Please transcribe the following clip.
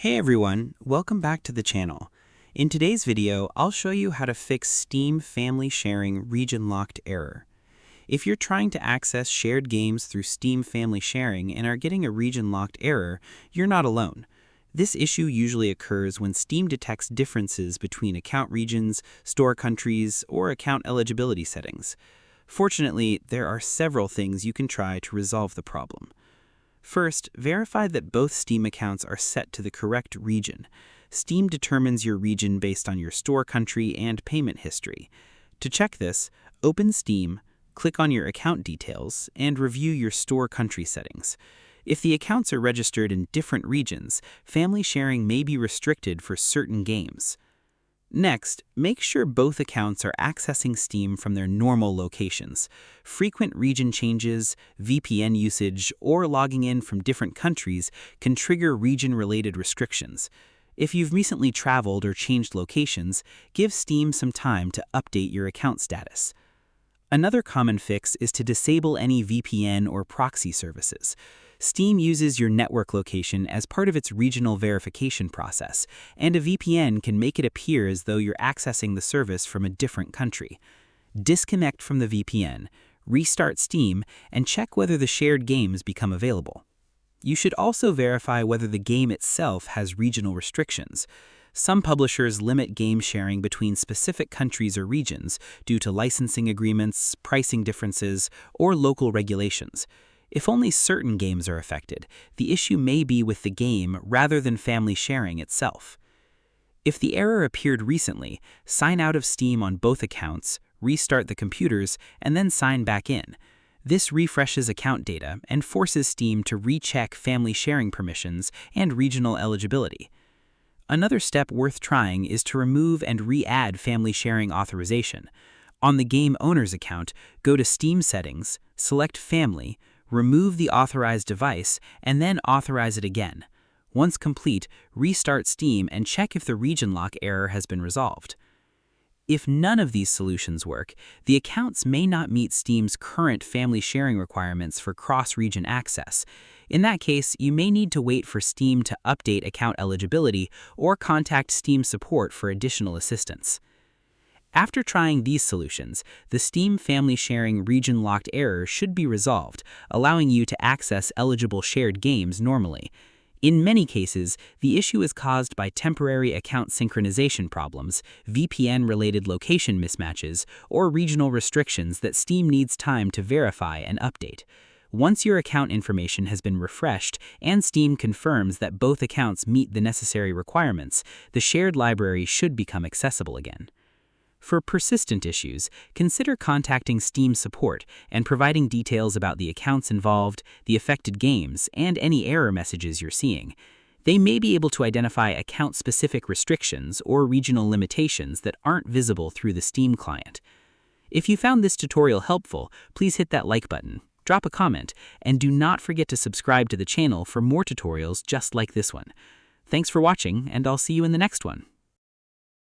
Hey everyone, welcome back to the channel. In today's video, I'll show you how to fix Steam Family Sharing Region Locked error. If you're trying to access shared games through Steam Family Sharing and are getting a region locked error, you're not alone. This issue usually occurs when Steam detects differences between account regions, store countries, or account eligibility settings. Fortunately, there are several things you can try to resolve the problem. First, verify that both Steam accounts are set to the correct region. Steam determines your region based on your store country and payment history. To check this, open Steam, click on your account details, and review your store country settings. If the accounts are registered in different regions, family sharing may be restricted for certain games. Next, make sure both accounts are accessing Steam from their normal locations. Frequent region changes, VPN usage, or logging in from different countries can trigger region-related restrictions. If you've recently traveled or changed locations, give Steam some time to update your account status. Another common fix is to disable any VPN or proxy services. Steam uses your network location as part of its regional verification process, and a VPN can make it appear as though you're accessing the service from a different country. Disconnect from the VPN, restart Steam, and check whether the shared games become available. You should also verify whether the game itself has regional restrictions. Some publishers limit game sharing between specific countries or regions due to licensing agreements, pricing differences, or local regulations. If only certain games are affected, the issue may be with the game rather than family sharing itself. If the error appeared recently, sign out of Steam on both accounts, restart the computers, and then sign back in. This refreshes account data and forces Steam to recheck family sharing permissions and regional eligibility. Another step worth trying is to remove and re-add family sharing authorization. On the game owner's account, go to Steam Settings, select Family, remove the authorized device, and then authorize it again. Once complete, restart Steam and check if the region lock error has been resolved. If none of these solutions work, the accounts may not meet Steam's current family sharing requirements for cross-region access. In that case, you may need to wait for Steam to update account eligibility or contact Steam support for additional assistance. After trying these solutions, the Steam Family Sharing Region Locked error should be resolved, allowing you to access eligible shared games normally. In many cases, the issue is caused by temporary account synchronization problems, VPN-related location mismatches, or regional restrictions that Steam needs time to verify and update. Once your account information has been refreshed and Steam confirms that both accounts meet the necessary requirements, the shared library should become accessible again. For persistent issues, consider contacting Steam support and providing details about the accounts involved, the affected games, and any error messages you're seeing. They may be able to identify account-specific restrictions or regional limitations that aren't visible through the Steam client. If you found this tutorial helpful, please hit that like button, drop a comment, and do not forget to subscribe to the channel for more tutorials just like this one. Thanks for watching, and I'll see you in the next one.